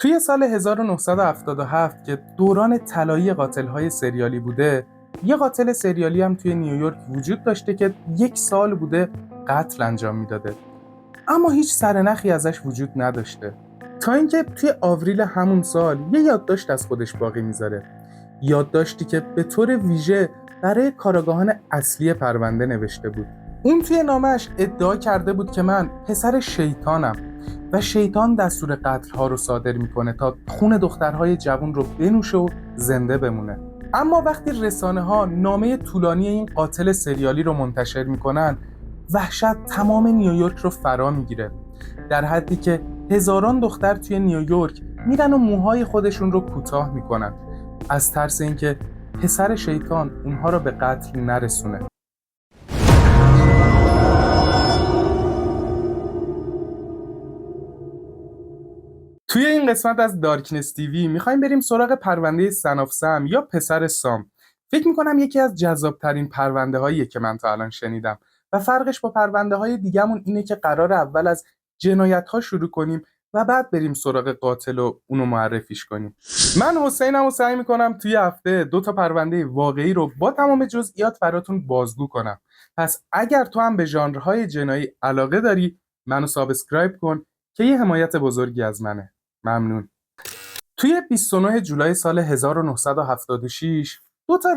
توی سال 1977 که دوران طلایی قاتل‌های سریالی بوده، یه قاتل سریالی هم توی نیویورک وجود داشته که 1 سال بوده قتل انجام میداده، اما هیچ سرنخی ازش وجود نداشته. تا اینکه توی آوریل همون سال یه یادداشت از خودش باقی میذاره. یادداشتی که به طور ویژه برای کاراگاهان اصلی پرونده نوشته بود. اون توی نامش ادعا کرده بود که من پسر شیطانم و شیطان دستور قتل ها رو صادر میکنه تا خون دخترهای جوان رو بنوشه و زنده بمونه. اما وقتی رسانه ها نامه طولانی این قاتل سریالی رو منتشر میکنن، وحشت تمام نیویورک رو فرا میگیره، در حدی که هزاران دختر توی نیویورک میرن و موهای خودشون رو کوتاه میکنن از ترس اینکه پسر شیطان اونها رو به قتل نرسونه. توی این قسمت از دارکنس تیوی میخوایم بریم سراغ پرونده سن آف سم یا پسر سام. فکر میکنم یکی از جذابترین پرونده هاییه که من تا الان شنیدم و فرقش با پرونده های دیگه‌مون اینه که قرار اول از جنایت ها شروع کنیم و بعد بریم سراغ قاتل و اونو معرفیش کنیم. من حسینم و سعی میکنم توی هفته 2 پرونده واقعی رو با تمام جزئیات براتون بازگو کنم. پس اگر تو هم به ژانرهای جنایی علاقه داری، منو سابسکرایب کن که یه حمایت بزرگی از منه. ممنون. توی 29 جولای سال 1976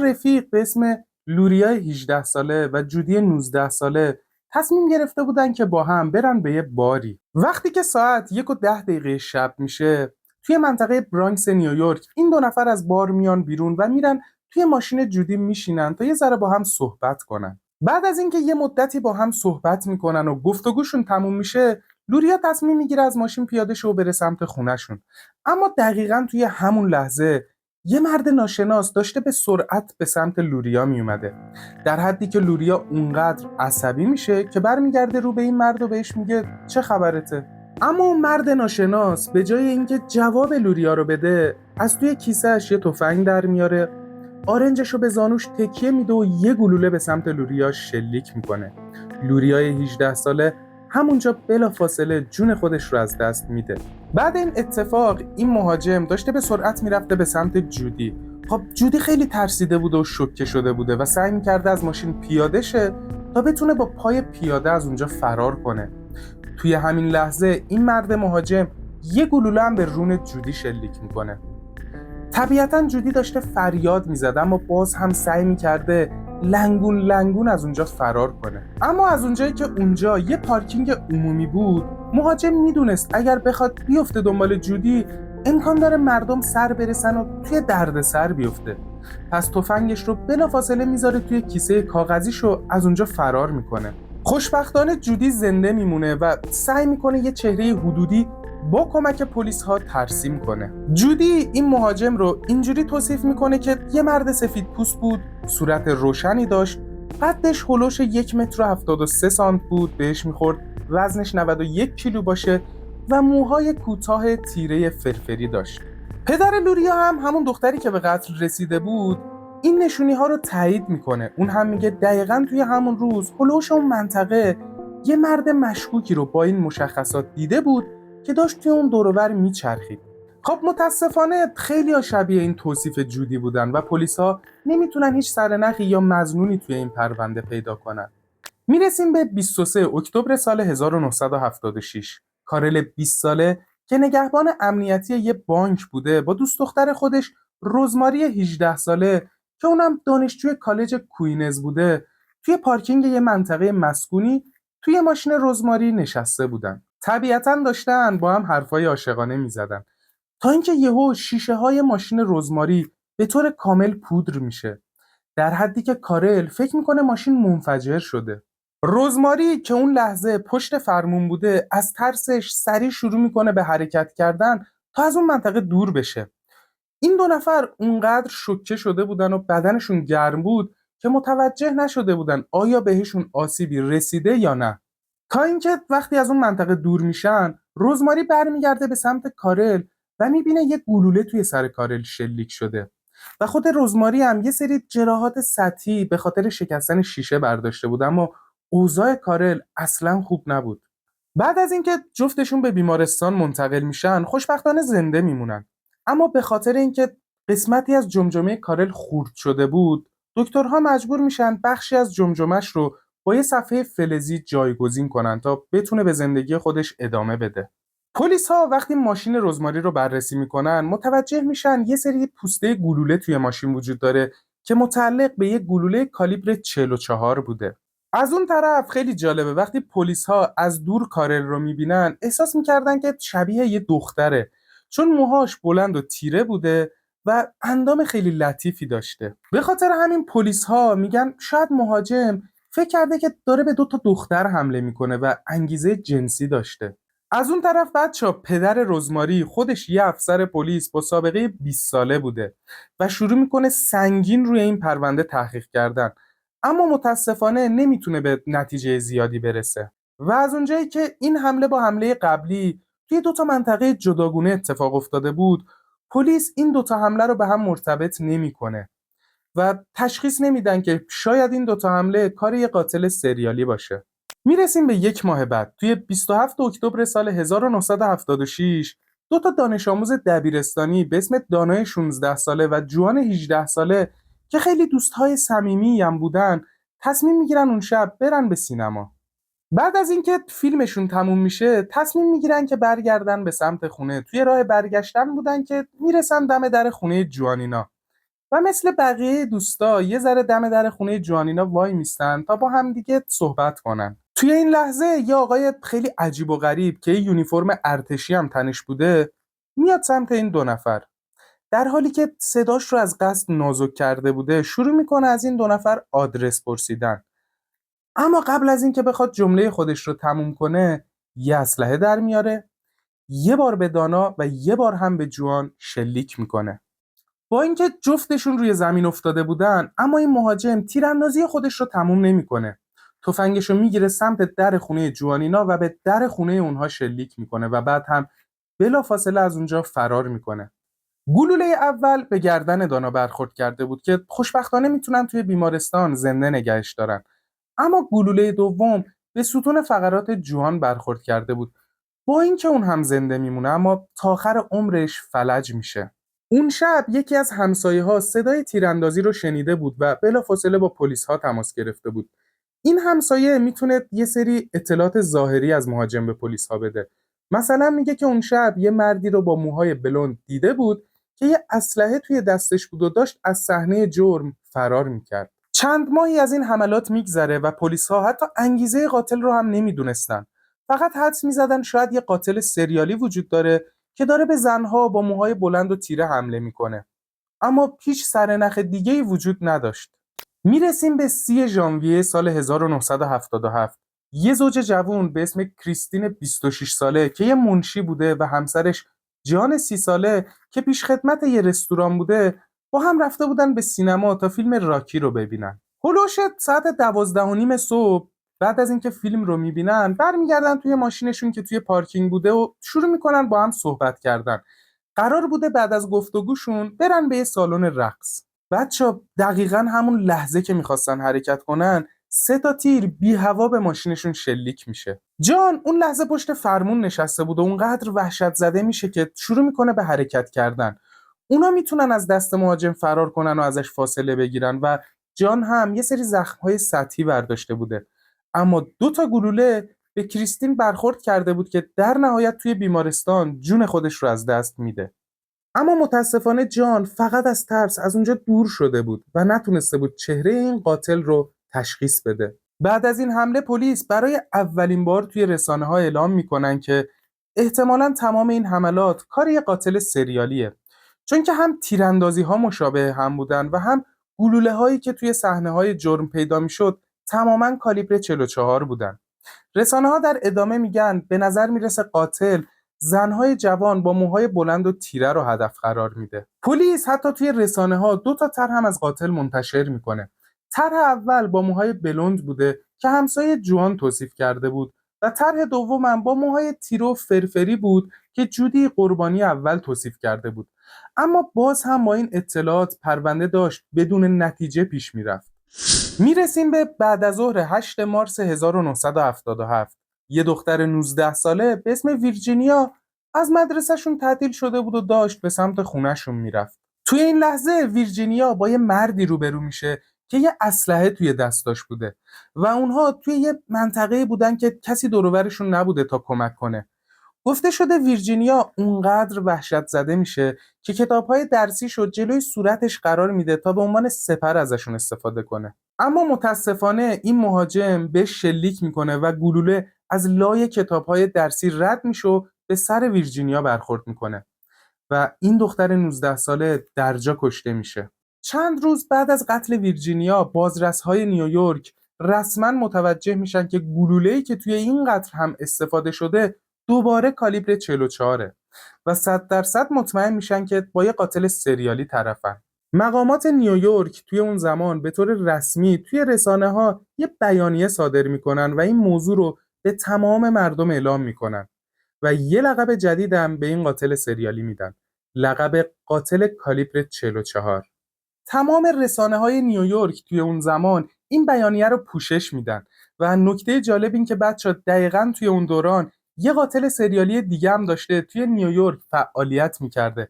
رفیق به اسم لوریا 18 ساله و جودی 19 ساله تصمیم گرفته بودن که با هم برن به یه باری. وقتی که ساعت 1:10 شب میشه، توی منطقه برانکس نیویورک این 2 نفر از بار میان بیرون و میرن توی ماشین جودی میشینن تا یه ذره با هم صحبت کنن. بعد از اینکه یه مدتی با هم صحبت میکنن و گفتگوشون تموم میشه، لوریا تصمیم میگیره از ماشین پیاده شه و بره سمت خونه‌شون. اما دقیقاً توی همون لحظه یه مرد ناشناس داشته به سرعت به سمت لوریا می اومده، در حدی که لوریا اونقدر عصبی میشه که برمیگرده رو به این مرد و بهش میگه چه خبرته. اما اون مرد ناشناس به جای اینکه جواب لوریا رو بده، از توی کیسه‌اش یه تفنگ در میاره، آرنجشو به زانوش تکیه میده و یه گلوله به سمت لوریا شلیک میکنه. لوریای 18 ساله همونجا بلافاصله جون خودش رو از دست میده. بعد این اتفاق این مهاجم داشته به سرعت میرفته به سمت جودی. خب جودی خیلی ترسیده بوده و شوکه شده بوده و سعی میکرده از ماشین پیاده شه تا بتونه با پای پیاده از اونجا فرار کنه. توی همین لحظه این مرد مهاجم یه گلوله هم به رون جودی شلیک میکنه. طبیعتاً جودی داشته فریاد میزد، اما باز هم سعی میکرده لنگون لنگون از اونجا فرار کنه. اما از اونجایی که اونجا یه پارکینگ عمومی بود، مهاجم میدونست اگر بخواد بیفته دنبال جودی، امکان داره مردم سر برسن و توی دردسر بیفته. پس تفنگش رو بلافاصله میذاره توی کیسه کاغذیش و از اونجا فرار میکنه. خوشبختانه جودی زنده میمونه و سعی میکنه یه چهره حدودی با کمک پلیس ها ترسیم کنه. جودی این مهاجم رو اینجوری توصیف میکنه که یه مرد سفید پوست بود، صورت روشنی داشت، قدش هلوش 1 متر و 73 سانت بود، بهش میخورد وزنش 91 کیلو باشه و موهای کوتاه تیره فرفری داشت. پدر لوریا هم همون دختری که به قتل رسیده بود این نشونی ها رو تایید میکنه. اون هم میگه دقیقاً توی همون روز هلوش اون منطقه یه مرد مشکوکی رو با این مشخصات دیده بود که داشت توی اون دور و بر میچرخید. خب متاسفانه خیلی شبیه این توصیف جودی بودن و پلیسا نمیتونن هیچ سرنخی یا مظنونی توی این پرونده پیدا کنن. میرسیم به 23 اکتبر سال 1976. کارل 20 ساله که نگهبان امنیتی یه بانک بوده با دوست دختر خودش رزماری 18 ساله که اونم دانشجوی کالج کوینز بوده، توی پارکینگ یه منطقه مسکونی توی ماشین رزماری نشسته بودن. طبیعتاً داشتن با هم حرفای عاشقانه میزدن تا اینکه یهو شیشه های ماشین رزماری به طور کامل پودر میشه، در حدی که کارل فکر میکنه ماشین منفجر شده. رزماری که اون لحظه پشت فرمون بوده از ترسش سریع شروع میکنه به حرکت کردن تا از اون منطقه دور بشه. این 2 نفر اونقدر شوکه شده بودن و بدنشون گرم بود که متوجه نشده بودن آیا بهشون آسیبی رسیده یا نه. تا اینکه وقتی از اون منطقه دور میشن، رزماری برمیگرده به سمت کارل و میبینه یه گلوله توی سر کارل شلیک شده و خود رزماری هم یه سری جراحات سطحی به خاطر شکستن شیشه برداشته بود، اما اوضاع کارل اصلا خوب نبود. بعد از اینکه جفتشون به بیمارستان منتقل میشن، خوشبختانه زنده میمونن. اما به خاطر اینکه قسمتی از جمجمه کارل خورد شده بود، دکترها مجبور میشن بخشی از جمجمه‌ش رو با یه صفحه فلزی جایگزین کنن تا بتونه به زندگی خودش ادامه بده. پلیس‌ها وقتی ماشین رزماری رو بررسی میکنن، متوجه میشن یه سری پوسته گلوله توی ماشین وجود داره که متعلق به یه گلوله کالیبر 44 بوده. از اون طرف خیلی جالبه، وقتی پلیس‌ها از دور کارل رو میبینن احساس میکردن که شبیه یه دختره، چون موهاش بلند و تیره بوده و اندام خیلی لطیفی داشته. به خاطر همین پلیس‌ها میگن شاید مهاجم فکر کرده که داره به 2 تا دختر حمله میکنه و انگیزه جنسی داشته. از اون طرف بچه‌ها، پدر رزماری خودش یه افسر پلیس با سابقه 20 ساله بوده و شروع میکنه سنگین روی این پرونده تحقیق کردن، اما متاسفانه نمیتونه به نتیجه زیادی برسه. و از اونجایی که این حمله با حمله قبلی توی 2 تا منطقه جداگونه اتفاق افتاده بود، پلیس این 2 تا حمله رو به هم مرتبط نمیکنه و تشخیص نمیدن که شاید این 2 تا حمله کار یه قاتل سریالی باشه. میرسیم به 1 ماه بعد. توی 27 اکتبر سال 1976، 2 تا دانش آموز دبیرستانی به اسم دانای 16 ساله و جوان 18 ساله که خیلی دوستای صمیمی هم بودن، تصمیم میگیرن اون شب برن به سینما. بعد از اینکه فیلمشون تموم میشه، تصمیم میگیرن که برگردن به سمت خونه. توی راه برگشتن بودن که میرسن دم در خونه جوانینا و مثل بقیه دوستا یه ذره دم در خونه جوانینا وای میستن تا با هم دیگه صحبت کنن. توی این لحظه یه آقای خیلی عجیب و غریب که یه یونیفرم ارتشی هم تنش بوده میاد سمت این 2 نفر. در حالی که صداش رو از قصد نازک کرده بوده، شروع میکنه از این 2 نفر آدرس پرسیدن. اما قبل از اینکه بخواد جمله خودش رو تموم کنه، یه اسلحه در میاره، یه بار به دانا و یه بار هم به جوان شلیک میکنه. با اینکه جفتشون روی زمین افتاده بودن، اما این مهاجم تیراندازی خودش رو تموم نمیکنه. تفنگش رو میگیره سمت در خونه جوانینا و به در خونه اونها شلیک میکنه و بعد هم بلافاصله از اونجا فرار میکنه. گلوله اول به گردن دانا برخورد کرده بود که خوشبختانه میتونن توی بیمارستان زنده نگهش دارن. اما گلوله دوم به ستون فقرات جوان برخورد کرده بود. با اینکه اون هم زنده میمونه، اما تا آخر عمرش فلج میشه. اون شب یکی از همسایه‌ها صدای تیراندازی رو شنیده بود و بلافاصله با پلیس‌ها تماس گرفته بود. این همسایه میتونه یه سری اطلاعات ظاهری از مهاجم به پلیس‌ها بده. مثلا میگه که اون شب یه مردی رو با موهای بلوند دیده بود که یه اسلحه توی دستش بود و داشت از صحنه جرم فرار میکرد. چند ماهی از این حملات میگذره و پلیس‌ها حتی انگیزه قاتل رو هم نمیدونستن. فقط حدس میزدن شاید یه قاتل سریالی وجود داره که داره به زنها با موهای بلند و تیره حمله میکنه. اما هیچ سرنخ دیگه‌ای وجود نداشت. میرسیم به 30 ژانویه سال 1977. یه زوج جوون به اسم کریستین 26 ساله که یه منشی بوده و همسرش جان 30 ساله که پیش خدمت یه رستوران بوده، با هم رفته بودن به سینما تا فیلم راکی رو ببینن. هلوش ساعت 12:30 صبح، بعد از اینکه فیلم رو میبینن برمیگردن توی ماشینشون که توی پارکینگ بوده و شروع میکنن با هم صحبت کردن. قرار بوده بعد از گفتگوشون برن به یه سالن رقص. بچه‌ها دقیقاً همون لحظه که میخواستن حرکت کنن، 3 تا تیر بی هوا به ماشینشون شلیک میشه. جان اون لحظه پشت فرمون نشسته بود و اونقدر وحشت زده میشه که شروع میکنه به حرکت کردن. اونا میتونن از دست مهاجم فرار کنن و ازش فاصله بگیرن و جان هم یه سری زخم‌های سطحی برداشته بوده. اما 2 تا گلوله به کریستین برخورد کرده بود که در نهایت توی بیمارستان جون خودش رو از دست میده. اما متاسفانه جان فقط از ترس از اونجا دور شده بود و نتونسته بود چهره این قاتل رو تشخیص بده. بعد از این حمله پلیس برای اولین بار توی رسانه‌ها اعلام میکنن که احتمالاً تمام این حملات کار یه قاتل سریالیه، چون که هم تیراندازی‌ها مشابه هم بودن و هم گلوله‌هایی که توی صحنه‌های جرم پیدا میشد تماماً کالیبر 44 بودن. رسانه‌ها در ادامه میگن به نظر میرسه قاتل زنهای جوان با موهای بلند و تیره رو هدف قرار میده. پلیس حتی توی رسانه‌ها 2 تا طرح هم از قاتل منتشر میکنه. طرح اول با موهای بلوند بوده که همسایه جوان توصیف کرده بود و طرح دومم با موهای تیره و فرفری بود که جودی قربانی اول توصیف کرده بود. اما باز هم با این اطلاعات پرونده داشت بدون نتیجه پیش میرفت. میرسیم به بعد از ظهر 8 مارس 1977. یه دختر 19 ساله به اسم ویرجینیا از مدرسهشون تعطیل شده بود و داشت به سمت خونهشون میرفت. توی این لحظه ویرجینیا با یه مردی روبرو میشه که یه اسلحه توی دستاش بوده و اونها توی یه منطقه بودن که کسی دور و برشون نبوده تا کمک کنه. گفته شده ویرجینیا اونقدر وحشت زده میشه که کتاب‌های درسیشو جلوی صورتش قرار میده تا به عنوان سپر ازشون استفاده کنه. اما متاسفانه این مهاجم بهش شلیک میکنه و گلوله از لای کتاب‌های درسی رد میشه و به سر ویرجینیا برخورد میکنه و این دختر 19 ساله درجا کشته میشه. چند روز بعد از قتل ویرجینیا بازرس‌های نیویورک رسما متوجه میشن که گلوله‌ای که توی این قتل هم استفاده شده دوباره کالیبر 44 و 100% مطمئن میشن که با یه قاتل سریالی طرفن. مقامات نیویورک توی اون زمان به طور رسمی توی رسانه‌ها یه بیانیه صادر میکنن و این موضوع رو به تمام مردم اعلام میکنن و یه لقب جدیدم به این قاتل سریالی میدن. لقب قاتل کالیبر 44. تمام رسانه‌های نیویورک توی اون زمان این بیانیه رو پوشش میدن و نکته جالب این که بچه‌ها دقیقاً توی اون دوران یه قاتل سریالی دیگه هم داشته توی نیویورک فعالیت میکرده،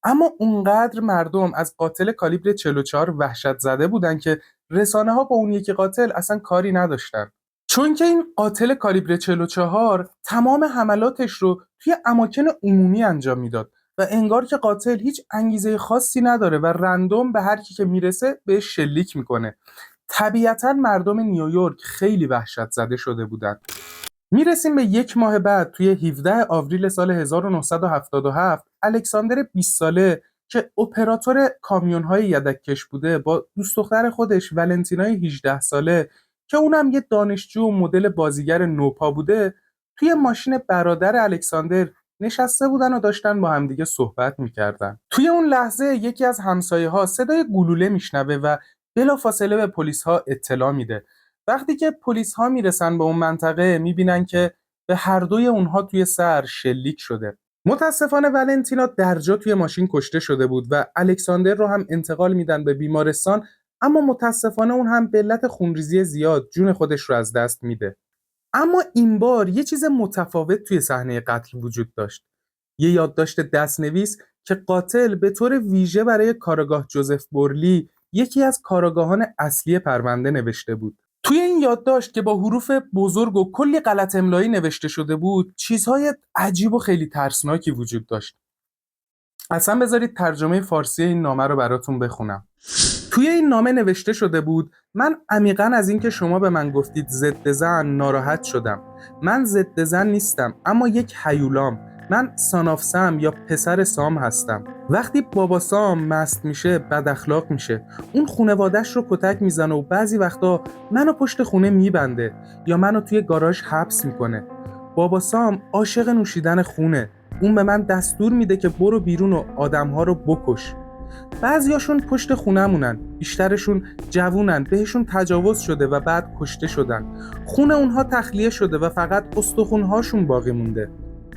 اما اونقدر مردم از قاتل کالیبر 44 وحشت زده بودن که رسانه‌ها با اون یکی قاتل اصلا کاری نداشتن. چون که این قاتل کالیبر 44 تمام حملاتش رو توی اماکن عمومی انجام میداد و انگار که قاتل هیچ انگیزه خاصی نداره و رندوم به هر کی که میرسه بهش شلیک میکنه. طبیعتاً مردم نیویورک خیلی وحشت زده شده بودن. میرسیم به یک ماه بعد توی 17 آوریل سال 1977 الکساندر 20 ساله که اپراتور کامیون‌های یدک‌کش بوده با دوست دختر خودش ولنتینای 18 ساله که اونم یه دانشجو و مدل بازیگر نوپا بوده توی ماشین برادر الکساندر نشسته بودن و داشتن با همدیگه صحبت میکردن. توی اون لحظه یکی از همسایه‌ها صدای گلوله میشنوه و بلافاصله به پلیس‌ها اطلاع میده. وقتی که پلیس‌ها میرسن به اون منطقه میبینن که به هر دوی اونها توی سر شلیک شده. متاسفانه ولنتینا درجا توی ماشین کشته شده بود و الکساندر رو هم انتقال میدن به بیمارستان، اما متاسفانه اون هم به علت خونریزی زیاد جون خودش رو از دست میده. اما این بار یه چیز متفاوت توی صحنه قتل وجود داشت. یه یادداشت دست‌نویس که قاتل به طور ویژه برای کارآگاه جوزف بورلی، یکی از کارآگاهان اصلی پرونده، نوشته بود. توی این یادداشت که با حروف بزرگ و کلی غلط املایی نوشته شده بود، چیزهای عجیب و خیلی ترسناکی وجود داشت. اصلا بذارید ترجمه فارسی این نامه رو براتون بخونم. توی این نامه نوشته شده بود: من عمیقاً از اینکه شما به من گفتید ضد زن ناراحت شدم. من ضد زن نیستم، اما یک هیولام. من ساناف سم یا پسر سام هستم. وقتی بابا سام مست میشه بد اخلاق میشه. اون خونواده‌اش رو کتک میزنه و بعضی وقتا منو پشت خونه میبنده یا منو توی گاراژ حبس میکنه. بابا سام عاشق نوشیدن خونه. اون به من دستور میده که برو بیرون و آدم‌ها رو بکش. بعضیاشون پشت خونمونن، بیشترشون جوونن، بهشون تجاوز شده و بعد کشته شدن. خونه اونها تخلیه شده و فقط استخونهاشون باقی مونده.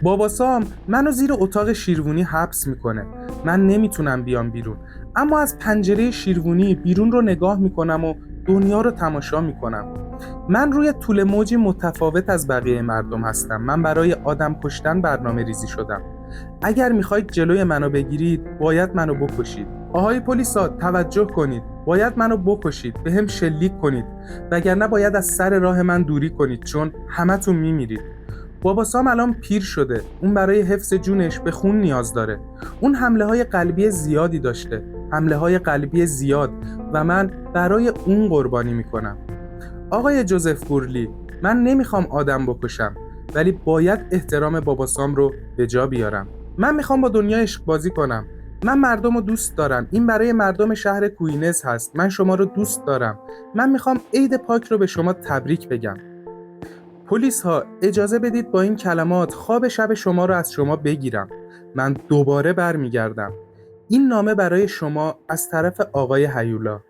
بابا سام منو زیر اتاق شیروانی حبس میکنه. من نمیتونم بیام بیرون، اما از پنجره شیروانی بیرون رو نگاه میکنم و دنیا رو تماشا میکنم. من روی طول موجی متفاوت از بقیه مردم هستم. من برای آدم کشتن برنامه ریزی شدم. اگر میخواید جلوی منو بگیرید باید منو بکشید. آهای پلیسا توجه کنید، باید منو بکشید، به هم شلیک کنید، وگرنه باید از سر راه من دوری کنید چون همتون میمیرید. بابا سام الان پیر شده، اون برای حفظ جونش به خون نیاز داره. اون حمله های قلبی زیادی داشته، حمله های قلبی زیاد، و من برای اون قربانی میکنم. آقای جوزف بورلی، من نمیخوام آدم بکشم، ولی باید احترام بابا سام رو به جا بیارم. من میخوام با دنیا عشق بازی کنم. من مردم رو دوست دارم. این برای مردم شهر کوینز هست. من شما رو دوست دارم. من میخوام عید پاک رو به شما تبریک بگم. پلیس ها اجازه بدید با این کلمات خواب شب شما رو از شما بگیرم. من دوباره برمیگردم. این نامه برای شما از طرف آقای هیولا.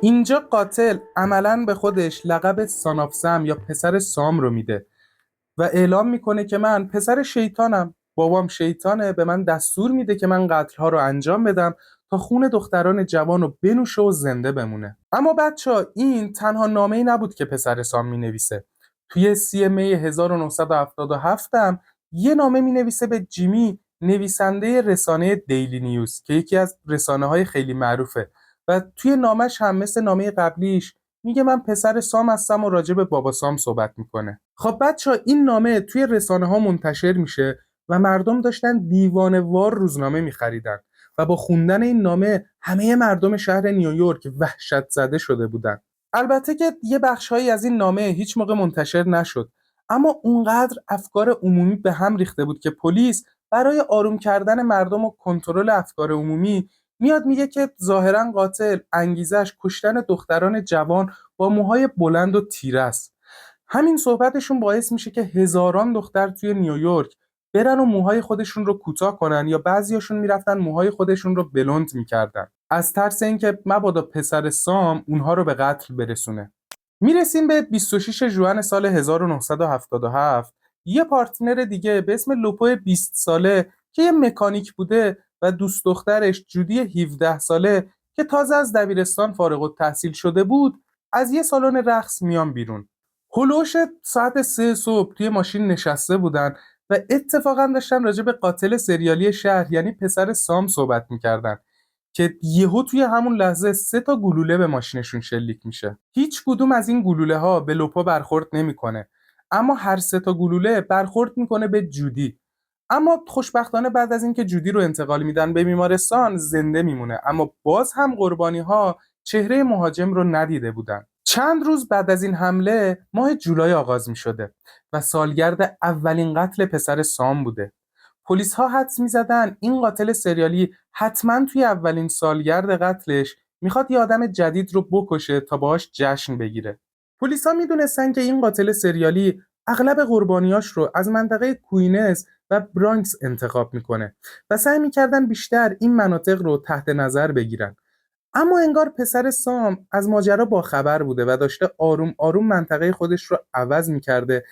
اینجا قاتل عملاً به خودش لقب ساناف سم یا پسر سام رو میده و اعلام میکنه که من پسر شیطانم. بابام شیطانه، به من دستور میده که من قتل‌ها رو انجام بدم تا خون دختران جوان رو بنوشه و زنده بمونه. اما بچه‌ها این تنها نامه‌ای نبود که پسر سام مینویسه. توی 30 می 1977 هم یه نامه می‌نویسه به جیمی، نویسنده رسانه دیلی نیوز که یکی از رسانه‌های خیلی معروفه، و توی نامش هم مثل نامه قبلیش میگه من پسر سام هستم و راجع به بابا سام صحبت میکنه. خب بچه‌ها، این نامه توی رسانه‌ها منتشر میشه و مردم داشتن دیوانه‌وار روزنامه می‌خریدن و با خوندن این نامه همه مردم شهر نیویورک وحشت زده شده بودن. البته که یه بخش‌هایی از این نامه هیچ موقع منتشر نشد، اما اونقدر افکار عمومی به هم ریخته بود که پلیس برای آروم کردن مردم و کنترل افکار عمومی میاد میگه که ظاهرا قاتل انگیزش کشتن دختران جوان با موهای بلند و تیره است. همین صحبتشون باعث میشه که هزاران دختر توی نیویورک برن و موهای خودشون رو کوتاه کنن، یا بعضیاشون میرفتن موهای خودشون رو بلوند میکردن از ترس اینکه مبادا پسر سام اونها رو به قتل برسونه. میرسیم به 26 ژوئن سال 1977. یه پارتنر دیگه به اسم لوپو 20 ساله که یه مکانیک بوده و دوست دخترش جودی 17 ساله که تازه از دبیرستان فارغ التحصیل شده بود، از یه سالن رقص میان بیرون. هلوش ساعت 3 صبح توی ماشین نشسته بودن و اتفاقا داشتن راجع به قاتل سریالی شهر یعنی پسر سام صحبت میکردن که یهو توی همون لحظه 3 تا گلوله به ماشینشون شلیک میشه. هیچ کدوم از این گلوله ها به لوپا برخورد نمیکنه، اما هر 3 تا گلوله برخورد میکنه به جودی. اما خوشبختانه بعد از اینکه جودی رو انتقال میدن به بیمارستان زنده میمونه، اما باز هم قربانی ها چهره مهاجم رو ندیده بودن. چند روز بعد از این حمله ماه جولای آغاز میشده و سالگرد اولین قتل پسر سام بوده. پلیس‌ها حدس می‌زدن این قاتل سریالی حتما توی اولین سالگرد قتلش میخواد یه آدم جدید رو بکشه تا باهاش جشن بگیره. پلیس‌ها میدونستن که این قاتل سریالی اغلب قربانیاش رو از منطقه کوینز و برانکس انتخاب میکنه و سعی میکردن بیشتر این مناطق رو تحت نظر بگیرن. اما انگار پسر سام از ماجرا باخبر بوده و داشته آروم آروم منطقه خودش رو عوض میکرده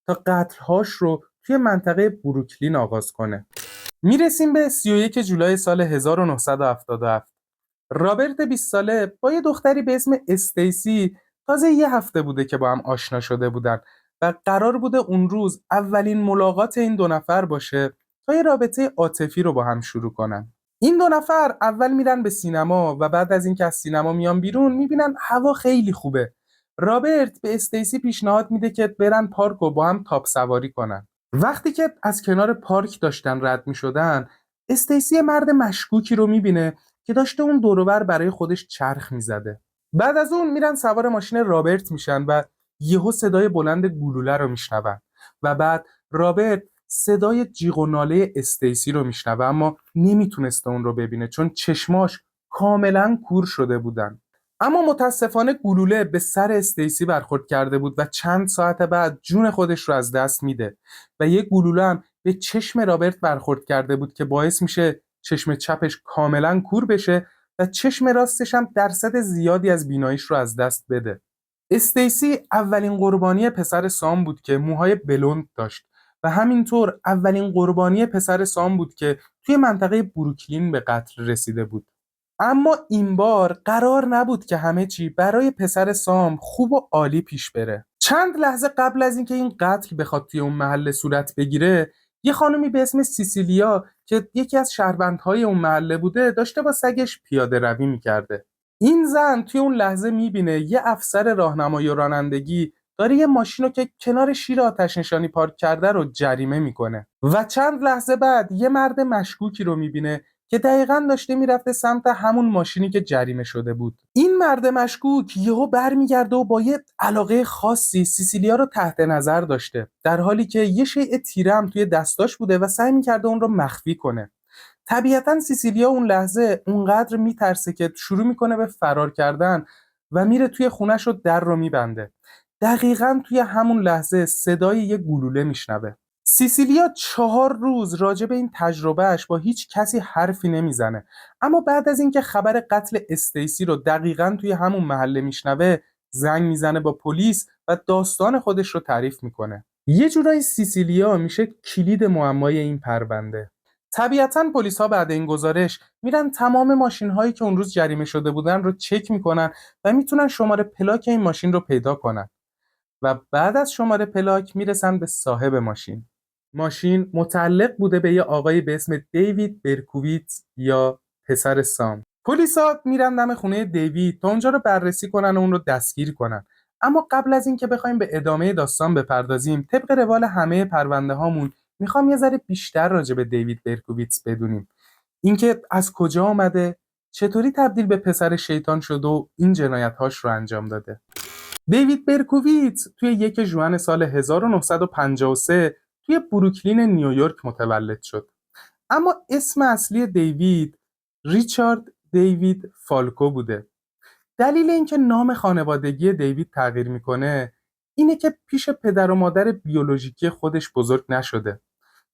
تا قتل‌هاش رو توی منطقه بروکلین آغاز کنه. میرسیم به 31 جولای سال 1977. رابرت 20 ساله با یه دختری به اسم استیسی تازه یه هفته بوده که با هم آشنا شده بودن و قرار بوده اون روز اولین ملاقات این دو نفر باشه تا یه رابطه عاطفی رو با هم شروع کنن. این دو نفر اول میرن به سینما و بعد از اینکه از سینما میان بیرون میبینن هوا خیلی خوبه. رابرت به استیسی پیشنهاد میده که برن پارک و با هم تاپ سواری کنن. وقتی که از کنار پارک داشتن رد میشدن، استیسی مرد مشکوکی رو میبینه که داشته اون دور و بر برای خودش چرخ میزده. بعد از اون میرن سوار ماشین رابرت میشن و یهو صدای بلند گلوله رو میشنون و بعد رابرت صدای جیغ و ناله استیسی رو میشنوه، اما نمیتونسته اون رو ببینه چون چشماش کاملا کور شده بودن. اما متاسفانه گلوله به سر استیسی برخورد کرده بود و چند ساعت بعد جون خودش رو از دست میده و یک گلوله هم به چشم رابرت برخورد کرده بود که باعث میشه چشم چپش کاملا کور بشه و چشم راستش هم درصد زیادی از بیناییش رو از دست بده. استیسی اولین قربانی پسر سام بود که موهای بلوند داشت و همینطور اولین قربانی پسر سام بود که توی منطقه بروکلین به قتل رسیده بود. اما این بار قرار نبود که همه چی برای پسر سام خوب و عالی پیش بره. چند لحظه قبل از اینکه این قتل بخواد توی اون محله صورت بگیره، یه خانومی به اسم سیسیلیا که یکی از شهروندهای اون محله بوده داشته با سگش پیاده روی میکرده. این زن توی اون لحظه میبینه یه افسر راهنمایی و رانندگی داره یه ماشین رو که کنار شیر آتش نشانی پارک کرده رو جریمه میکنه و چند لحظه بعد یه مرد مشکوکی رو میبینه که دقیقاً داشته میرفته سمت همون ماشینی که جریمه شده بود. این مرد مشکوک یهو برمیگرده و با یه علاقه خاصی سیسیلیا رو تحت نظر داشته، در حالی که یه شیء تیره هم توی دستاش بوده و سعی میکرده اون رو مخفی کنه. طبیعتاً سیسیلیا اون لحظه اونقدر میترسه که شروع میکنه به فرار کردن و میره توی خونش و در رو میبنده. دقیقاً توی همون لحظه صدای یه گلوله میشنوه. سیسیلیا 4 روز راجع به این تجربهش با هیچ کسی حرفی نمیزنه، اما بعد از اینکه خبر قتل استیسی رو دقیقاً توی همون محله میشنوه زنگ میزنه با پلیس و داستان خودش رو تعریف میکنه. یه جورایی سیسیلیا میشه کلید معمای این پرونده. طبیعتاً پلیس‌ها بعد این گزارش میرن تمام ماشین‌هایی که اون روز جریمه شده بودن رو چک میکنن و میتونن شماره پلاک این ماشین رو پیدا کنن. و بعد از شماره پلاک میرسن به صاحب ماشین. ماشین متعلق بوده به یه آقایی به اسم دیوید برکوویتز یا پسر سام. پلیسا میرن دم خونه دیوید تا اونجا رو بررسی کنن و اون رو دستگیر کنن. اما قبل از اینکه بخوایم به ادامه داستان بپردازیم، طبق روال همه پرونده هامون میخوام یه ذره بیشتر راجع به دیوید برکوویتز بدونیم. اینکه از کجا آمده، چطوری تبدیل به پسر شیطان شد و این جنایت‌هاش رو انجام داده. دیوید برکوویتز توی 1 ژوئن سال 1953 توی بروکلین نیویورک متولد شد. اما اسم اصلی دیوید ریچارد دیوید فالکو بوده. دلیل اینکه نام خانوادگی دیوید تغییر میکنه اینه که پیش پدر و مادر بیولوژیکی خودش بزرگ نشده.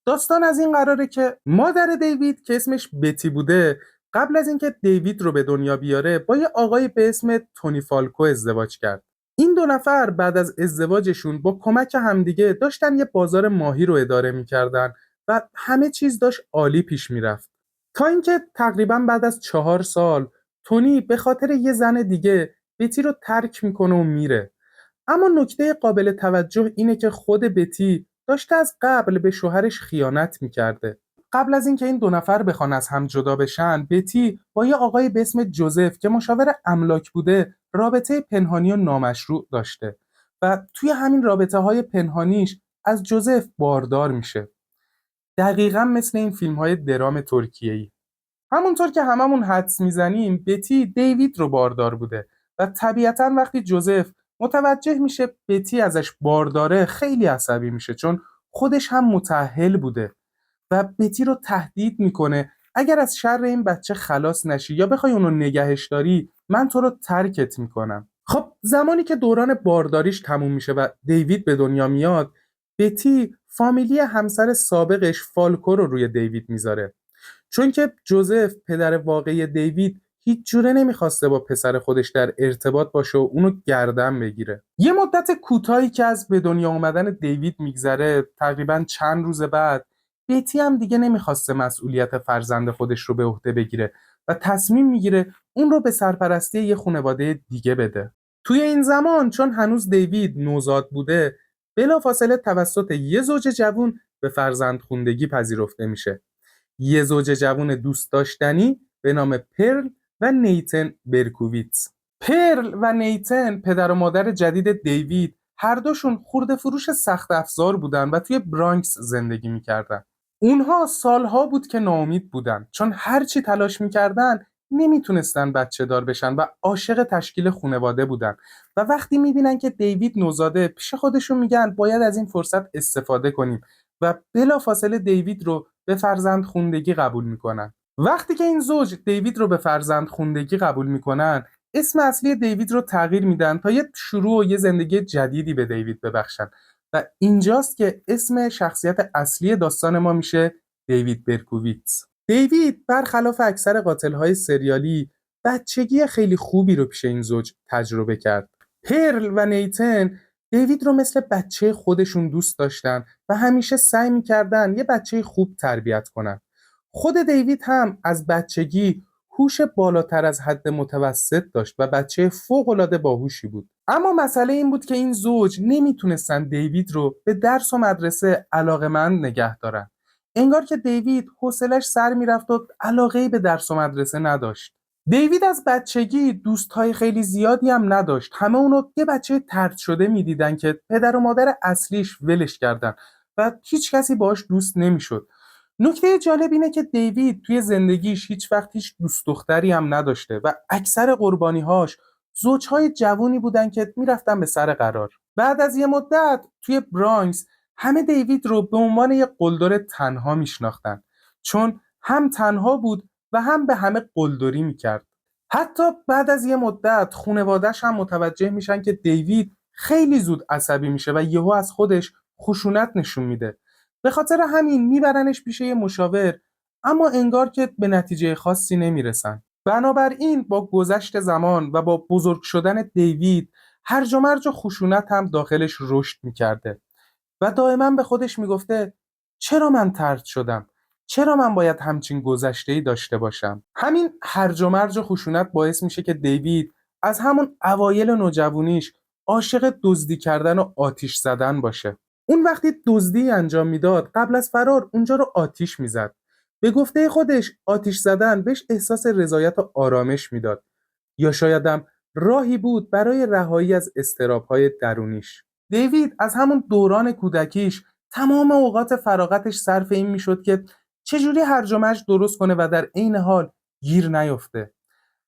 داستان از این قراره که مادر دیوید که اسمش بتی بوده، قبل از اینکه دیوید رو به دنیا بیاره با یه آقای به اسم تونی فالکو ازدواج کرد. این دو نفر بعد از ازدواجشون با کمک همدیگه داشتن یه بازار ماهی رو اداره میکردن و همه چیز داشت عالی پیش میرفت. تا اینکه تقریبا بعد از 4 سال تونی به خاطر یه زن دیگه بتی رو ترک میکنه و میره. اما نکته قابل توجه اینه که خود بتی داشته از قبل به شوهرش خیانت میکرده. قبل از اینکه این دو نفر بخوان از هم جدا بشن، بتی با یه آقای به اسم جوزف که مشاور املاک بوده رابطه پنهانی و نامشروع داشته و توی همین رابطه های پنهانیش از جوزف باردار میشه. دقیقا مثل این فیلم های درام ترکیه‌ای. همونطور که هممون حدس میزنیم بتی دیوید رو باردار بوده و طبیعتا وقتی جوزف متوجه میشه بتی ازش بارداره خیلی عصبی میشه، چون خودش هم متأهل بوده و بتی رو تهدید میکنه اگر از شر این بچه خلاص نشی یا بخوای اونو نگهش داری من تو رو ترکت میکنم. خب زمانی که دوران بارداریش تموم میشه و دیوید به دنیا میاد، بتی فامیلی همسر سابقش فالکو رو روی دیوید میذاره، چون که جوزف پدر واقعی دیوید هیچ جوره نمیخواسته با پسر خودش در ارتباط باشه و اونو گردن بگیره. یه مدت کوتاهی که از به دنیا اومدن دیوید میگذره، تقریبا چند روز بعد بیتی هم دیگه نمیخواسته مسئولیت فرزند خودش رو به عهده بگیره و تصمیم میگیره اون رو به سرپرستی یه خانواده دیگه بده. توی این زمان چون هنوز دیوید نوزاد بوده، بلافاصله توسط یه زوج جوون به فرزندخوندگی پذیرفته میشه. یه زوج جوون دوست داشتنی به نام پرل و نیتن برکوویتز. پرل و نیتن پدر و مادر جدید دیوید هر دوشون خرده فروش سخت افزار بودن و توی برانکس زندگی میکردن. اونها سالها بود که ناامید بودن، چون هر چی تلاش میکردن نمیتونستن بچه دار بشن و عاشق تشکیل خانواده بودن و وقتی میبینن که دیوید نوزاده پیش خودشون میگن باید از این فرصت استفاده کنیم و بلافاصله دیوید رو به فرزندخوندگی قبول میکنن. وقتی که این زوج دیوید رو به فرزندخوندگی قبول میکنن، اسم اصلی دیوید رو تغییر میدن تا یه شروع و یه زندگی جدیدی به دیوید ببخشن و اینجاست که اسم شخصیت اصلی داستان ما میشه دیوید برکوویتز. دیوید برخلاف اکثر قاتل‌های سریالی بچگی خیلی خوبی رو پیش این زوج تجربه کرد. پرل و نیتن دیوید رو مثل بچه خودشون دوست داشتن و همیشه سعی می‌کردن یه بچه خوب تربیت کنن. خود دیوید هم از بچگی هوش بالاتر از حد متوسط داشت و بچه فوق‌العاده باهوشی بود. اما مسئله این بود که این زوج نمیتونستن دیوید رو به درس و مدرسه علاقه‌مند نگه دارن. انگار که دیوید حوصلش سر میرفت و علاقه‌ای به درس و مدرسه نداشت. دیوید از بچگی دوستای خیلی زیادی هم نداشت. همه اونو یه بچه طرد شده میدیدن که پدر و مادر اصلیش ولش کردن و هیچ کسی باهاش دوست نمیشد. نکته جالب اینه که دیوید توی زندگیش هیچ وقت هیچ دوست دختری هم نداشته و اکثر قربانی‌هاش زوجهای جوونی بودن که میرفتن به سر قرار. بعد از یه مدت توی برانکس همه دیوید رو به عنوان یه قلدر تنها میشناختن، چون هم تنها بود و هم به همه قلدری میکرد. حتی بعد از یه مدت خانواده‌اش هم متوجه میشن که دیوید خیلی زود عصبی میشه و یهو از خودش خشونت نشون میده. به خاطر همین میبرنش پیش یه مشاور، اما انگار که به نتیجه خاصی نمیرسن. بنابراین با گذشت زمان و با بزرگ شدن دیوید، هرج و مرج و خشونت هم داخلش رشد میکرده و دائما به خودش میگفته چرا من طرد شدم؟ چرا من باید همچین گذشته‌ای داشته باشم؟ همین هرج و مرج و خشونت باعث میشه که دیوید از همون اوایل نوجوانیش عاشق دزدی کردن و آتیش زدن باشه. اون وقتی دزدی انجام میداد قبل از فرار اونجا رو آتیش میزد. به گفته خودش آتیش زدن بهش احساس رضایت و آرامش میداد، یا شایدم راهی بود برای رهایی از اضطراب‌های درونیش. دیوید از همون دوران کودکیش تمام اوقات فراغتش صرف این میشد که چجوری هرج و مرج درست کنه و در عین حال گیر نیفته.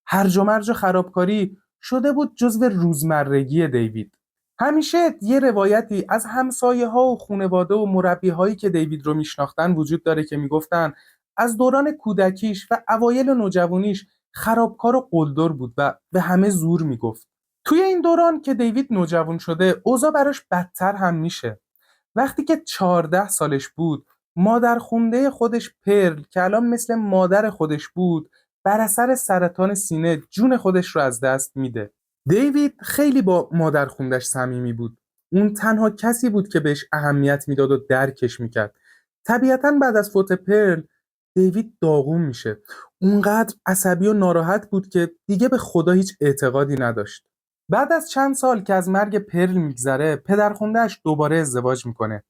هرج و مرج و خرابکاری شده بود جزو روزمرگی دیوید. همیشه یه روایتی از همسایه‌ها و خانواده و مربی‌هایی که دیوید رو میشناختن وجود داره که میگفتن از دوران کودکیش و اوایل نوجوانیش خرابکار و قلدر بود و به همه زور میگفت. توی این دوران که دیوید نوجوان شده اوضاع براش بدتر هم میشه. وقتی که 14 سالش بود مادرخونده خودش پرل که الان مثل مادر خودش بود بر اثر سرطان سینه جون خودش رو از دست میده. دیوید خیلی با مادرخوندش صمیمی بود. اون تنها کسی بود که بهش اهمیت میداد و درکش میکرد. طبیعتاً بعد از فوت پرل دیوید داغون میشه. اونقدر عصبی و ناراحت بود که دیگه به خدا هیچ اعتقادی نداشت. بعد از چند سال که از مرگ پرل میگذره پدرخونده‌اش دوباره ازدواج میکنه.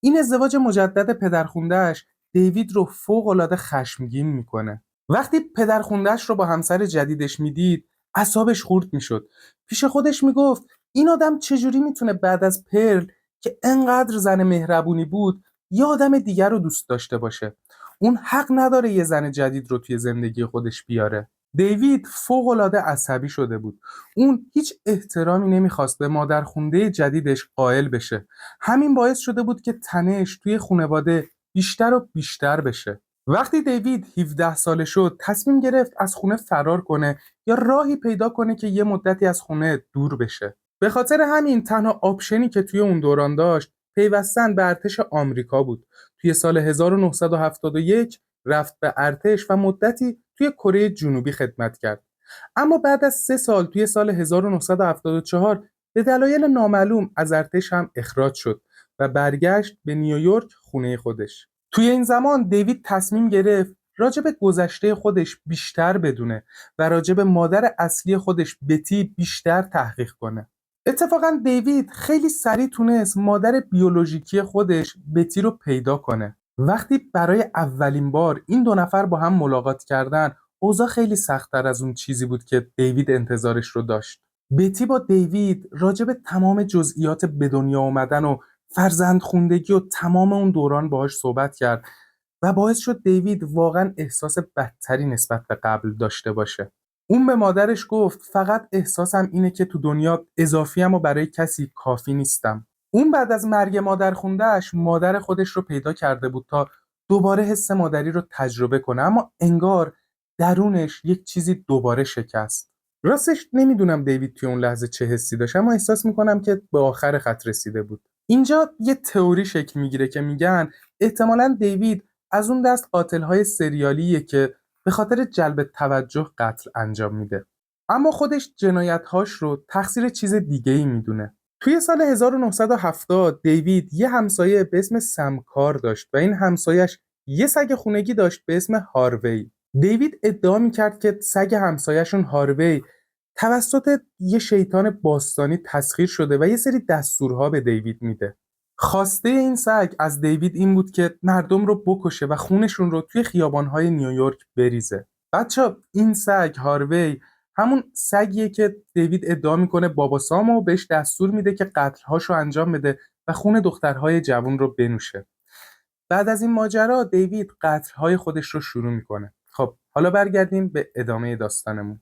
این ازدواج مجدد پدرخونده‌اش دیوید رو فوق‌العاده خشمگین میکنه. وقتی پدرخونده‌اش رو با همسر جدیدش میدید اعصابش خورد میشد. پیش خودش میگفت این آدم چجوری میتونه بعد از پرل که انقدر زن مهربونی بود یه آدم دیگر رو دوست داشته باشه. اون حق نداره یه زن جدید رو توی زندگی خودش بیاره. دیوید فوق‌العاده عصبی شده بود. اون هیچ احترامی نمیخواست به مادرخونده جدیدش قائل بشه. همین باعث شده بود که تنش توی خانواده بیشتر و بیشتر بشه. وقتی دیوید 17 ساله شد تصمیم گرفت از خونه فرار کنه یا راهی پیدا کنه که یه مدتی از خونه دور بشه. به خاطر همین تنها آپشنی که توی اون دوران داشت پیوستن به ارتش آمریکا بود. توی سال 1971 رفت به ارتش و مدتی توی کره جنوبی خدمت کرد. اما بعد از 3 سال توی سال 1974 به دلایل نامعلوم از ارتش هم اخراج شد و برگشت به نیویورک خونه خودش. توی این زمان دیوید تصمیم گرفت راجع به گذشته خودش بیشتر بدونه و راجع به مادر اصلی خودش بتی بیشتر تحقیق کنه. اتفاقا دیوید خیلی سریع تونست مادر بیولوژیکی خودش بتی رو پیدا کنه. وقتی برای اولین بار این دو نفر با هم ملاقات کردن اوضاع خیلی سخت‌تر از اون چیزی بود که دیوید انتظارش رو داشت. بتی با دیوید راجع به تمام جزئیات به دنیا آمدن و فرزندخوندگی و تمام اون دوران باهاش صحبت کرد و باعث شد دیوید واقعا احساس بدتری نسبت به قبل داشته باشه. اون به مادرش گفت فقط احساسم اینه که تو دنیا اضافی‌ام و برای کسی کافی نیستم. اون بعد از مرگ مادر خوندهش مادر خودش رو پیدا کرده بود تا دوباره حس مادری رو تجربه کنه، اما انگار درونش یک چیزی دوباره شکست. راستش نمیدونم دیوید توی اون لحظه چه حسی داشت، اما احساس میکنم که به آخر خط رسیده بود. اینجا یه تئوری شکل میگیره که میگن احتمالاً دیوید از اون دست قاتل‌های سریالیه که به خاطر جلب توجه قتل انجام میده. اما خودش جنایت‌هاش رو تقصیر چیز دیگه‌ای میدونه. توی سال 1970 دیوید یه همسایه به اسم سم کار داشت و این همسایش یه سگ خونگی داشت به اسم هاروی. دیوید ادعا میکرد که سگ همسایه‌شون هاروی توسط یه شیطان باستانی تسخیر شده و یه سری دستورها به دیوید میده. خواسته این سگ از دیوید این بود که مردم رو بکشه و خونشون رو توی خیابان‌های نیویورک بریزه. بچه‌ها این سگ هاروی همون سگیه که دیوید ادعا میکنه بابا سامو بهش دستور میده که قتل‌هاشو انجام بده و خون دخترهای جوان رو بنوشه. بعد از این ماجرا دیوید قتل‌های خودش رو شروع میکنه. خب حالا برگردیم به ادامه داستانمون.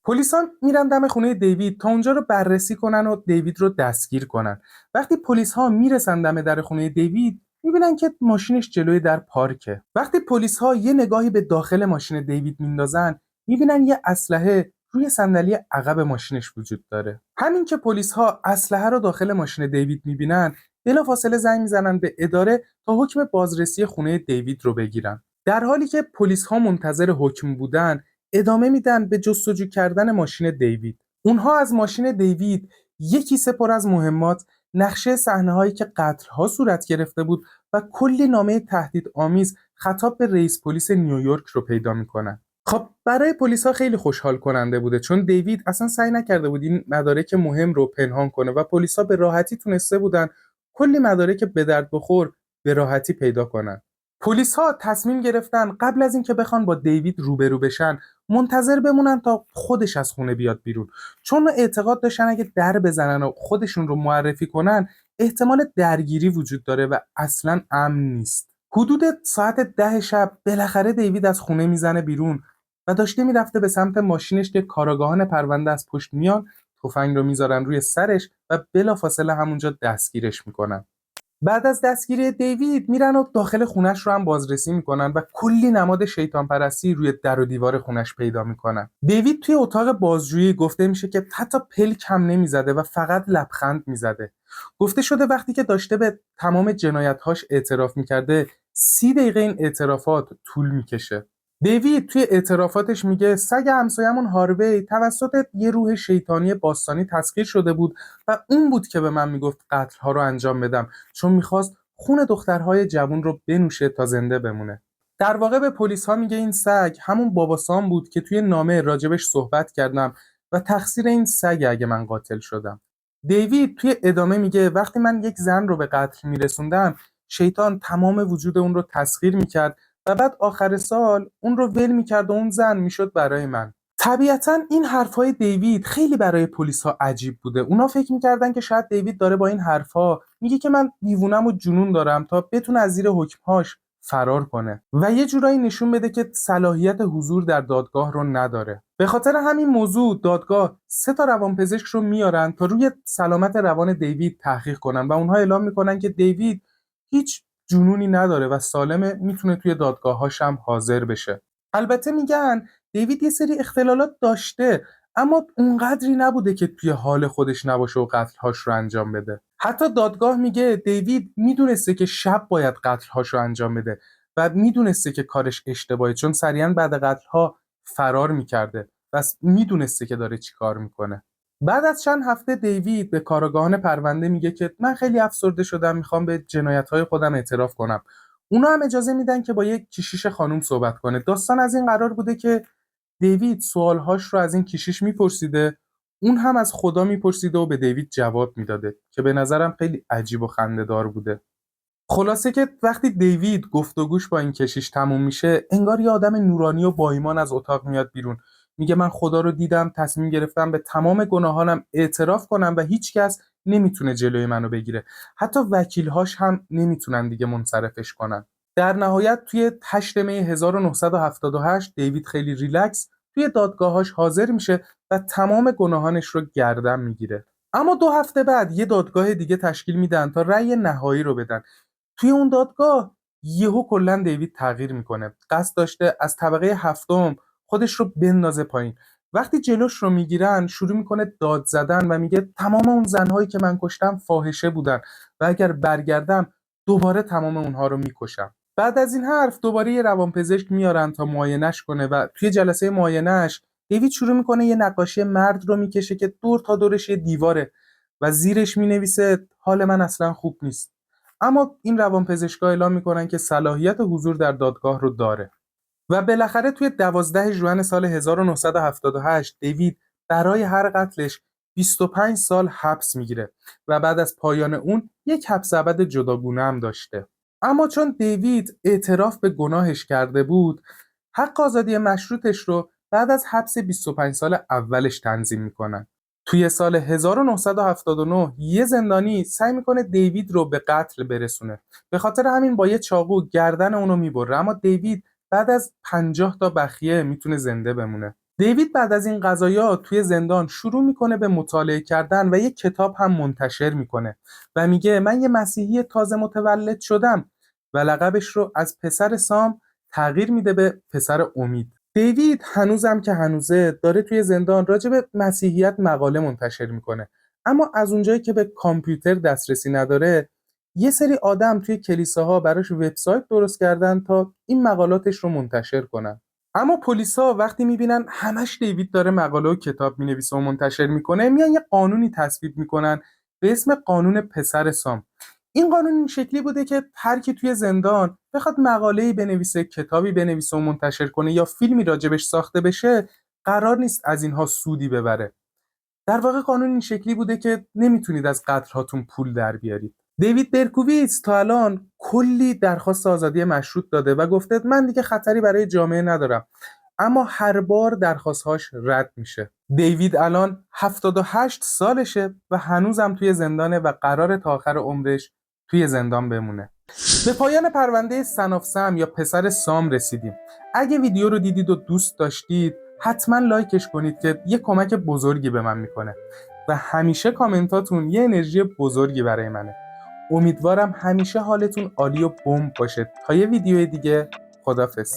پلیسا میرن دم خونه دیوید تا اونجا رو بررسی کنن و دیوید رو دستگیر کنن. وقتی پلیس‌ها میرسن دم در خونه دیوید میبینن که ماشینش جلوی در پارکه. وقتی پلیس‌ها یه نگاهی به داخل ماشین دیوید میندازن میبینن یه اسلحه روی صندلی عقب ماشینش وجود داره. همین که پلیس‌ها اسلحه رو داخل ماشین دیوید میبینن بلافاصله زنگ میزنن به اداره تا حکم بازرسی خونه دیوید رو بگیرن. در حالی که پلیس‌ها منتظر حکم بودن ادامه میدن به جستجو کردن ماشین دیوید. اونها از ماشین دیوید یک کیسه پر از مهمات، نقشه صحنه‌هایی که قتل‌ها صورت گرفته بود و کلی نامه تهدیدآمیز خطاب به رئیس پلیس نیویورک رو پیدا میکنن. خب برای پلیسا خیلی خوشحال کننده بوده، چون دیوید اصلا سعی نکرده بود این مدارک مهم رو پنهان کنه و پلیسا به راحتی تونسته بودن کلی مدارک به درد بخور به راحتی پیدا کنن. پلیس‌ها تصمیم گرفتن قبل از اینکه بخوان با دیوید روبرو بشن منتظر بمونن تا خودش از خونه بیاد بیرون، چون اعتقاد داشتن اگه در بزنن و خودشون رو معرفی کنن احتمال درگیری وجود داره و اصلاً امن نیست. حدود ساعت 10 شب بالاخره دیوید از خونه میزنه بیرون و داشته میرفته به سمت ماشینش که کاراگاهان پرونده از پشت میان، تفنگ رو میذارن روی سرش و بلافاصله همونجا دستگیرش میکنن. بعد از دستگیری دیوید میرن و داخل خونش رو هم بازرسی میکنن و کلی نماد شیطان پرستی روی در و دیوار خونش پیدا میکنن. دیوید توی اتاق بازجویی گفته میشه که حتی پلک هم نمیزده و فقط لبخند میزده. گفته شده وقتی که داشته به تمام جنایت‌هاش اعتراف میکرده 30 دقیقه این اعترافات طول میکشه. دیوید توی اعترافاتش میگه سگ همسایمون هاروی توسط یه روح شیطانی باستانی تسخیر شده بود و اون بود که به من میگفت قتل‌ها رو انجام بدم، چون میخواست خون دخترهای جوان رو بنوشه تا زنده بمونه. در واقع به پلیس‌ها میگه این سگ همون بابا سام بود که توی نامه راجبش صحبت کردم و تقصیر این سگ اگه من قاتل شدم. دیوید توی ادامه میگه وقتی من یک زن رو به قتل میرسوندم شیطان تمام وجود اون رو تسخیر میکرد و بعد آخر سال اون رو ول میکرد و اون زن میشد برای من. طبیعتا این حرفای دیوید خیلی برای پلیسا عجیب بوده. اونا فکر میکردن که شاید دیوید داره با این حرفا میگه که من دیوونم و جنون دارم تا بتونه از زیر حکمهاش فرار کنه و یه جورایی نشون بده که صلاحیت حضور در دادگاه رو نداره. به خاطر همین موضوع دادگاه 3 تا روانپزشک رو میارن تا روی سلامت روان دیوید تحقیق کنن و اونها اعلام میکنن که دیوید هیچ جنونی نداره و سالمه، میتونه توی دادگاه‌هاش هم حاضر بشه. البته میگن دیوید یه سری اختلالات داشته اما اونقدری نبوده که توی حال خودش نباشه و قتل‌هاش رو انجام بده. حتی دادگاه میگه دیوید میدونسته که شب باید قتل‌هاش رو انجام بده و میدونسته که کارش اشتباهه، چون سریعا بعد قتل‌ها فرار میکرده و میدونسته که داره چی کار میکنه. بعد از چند هفته دیوید به کارآگاهان پرونده میگه که من خیلی افسرده شدم، میخوام به جنایت‌های خودم اعتراف کنم. اونا هم اجازه میدن که با یک کشیش خانم صحبت کنه. داستان از این قرار بوده که دیوید سوالهاش رو از این کشیش میپرسیده، اون هم از خدا میپرسیده و به دیوید جواب میداده که به نظرم خیلی عجیب و خنده‌دار بوده. خلاصه که وقتی دیوید گفتگوش با این کشیش تموم میشه انگار یه آدم نورانی و با ایمان از اتاق میاد بیرون. میگه من خدا رو دیدم، تصمیم گرفتم به تمام گناهانم اعتراف کنم و هیچکس نمیتونه جلوی منو بگیره. حتی وکیل‌هاش هم نمیتونن دیگه منصرفش کنن. در نهایت توی 8 می 1978 دیوید خیلی ریلکس توی دادگاهاش حاضر میشه و تمام گناهانش رو گردن میگیره. اما 2 هفته بعد یه دادگاه دیگه تشکیل میدن تا رأی نهایی رو بدن. توی اون دادگاه یهو کلا دیوید تغییر میکنه. قصد داشته از طبقه هفتم خودش رو بندازه پایین. وقتی جلوش رو میگیرن شروع میکنه داد زدن و میگه تمام اون زنهایی که من کشتم فاحشه بودن و اگر برگردم دوباره تمام اونها رو میکشم. بعد از این حرف دوباره یه روانپزشک میارن تا معاینش کنه و توی جلسه معاینش دیوید شروع میکنه یه نقاشی مرد رو میکشه که دور تا دورش یه دیواره و زیرش مینویسه حال من اصلا خوب نیست. اما این روانپزشکا اعلام میکنن که صلاحیت حضور در دادگاه رو داره و بالاخره توی 12 ژوئن سال 1978 دیوید برای هر قتلش 25 سال حبس میگیره و بعد از پایان اون یک حبس ابد جداگونه هم داشته. اما چون دیوید اعتراف به گناهش کرده بود حق آزادی مشروطش رو بعد از حبس 25 سال اولش تنظیم میکنن. توی سال 1979 یه زندانی سعی میکنه دیوید رو به قتل برسونه. به خاطر همین با یه چاقو گردن اونو میبره، اما دیوید بعد از 50 تا بخیه میتونه زنده بمونه. دیوید بعد از این قضایا توی زندان شروع میکنه به مطالعه کردن و یه کتاب هم منتشر میکنه و میگه من یه مسیحی تازه متولد شدم و لقبش رو از پسر سام تغییر میده به پسر امید. دیوید هنوزم که هنوزه داره توی زندان راجع به مسیحیت مقاله منتشر میکنه، اما از اونجایی که به کامپیوتر دسترسی نداره یه سری آدم توی کلیساها براش وبسایت درست کردن تا این مقالاتش رو منتشر کنن. اما پلیسا وقتی میبینن همش دیوید داره مقاله و کتاب مینویسه و منتشر میکنه میان یه قانونی تصویب میکنن به اسم قانون پسر سام این قانون این شکلی بوده که هر کی توی زندان بخواد مقاله‌ای بنویسه، کتابی بنویسه و منتشر کنه یا فیلمی راجبش ساخته بشه، قرار نیست از اینها سودی ببره. در واقع قانون این شکلی بوده که نمیتونید از قتل‌هاتون پول در بیارید. دیوید برکوویتز تا الان کلی درخواست آزادی مشروط داده و گفته من دیگه خطری برای جامعه ندارم، اما هر بار درخواست‌هاش رد میشه. دیوید الان 78 سالشه و هنوزم توی زندانه و قراره تا آخر عمرش توی زندان بمونه. به پایان پرونده سن آف سم یا پسر سام رسیدیم. اگه ویدیو رو دیدید و دوست داشتید حتما لایکش کنید که یه کمک بزرگی به من میکنه و همیشه کامنتاتون یه انرژی بزرگی برای منه. امیدوارم همیشه حالتون عالی و بمب باشه. تا یه ویدیو دیگه، خدافظ.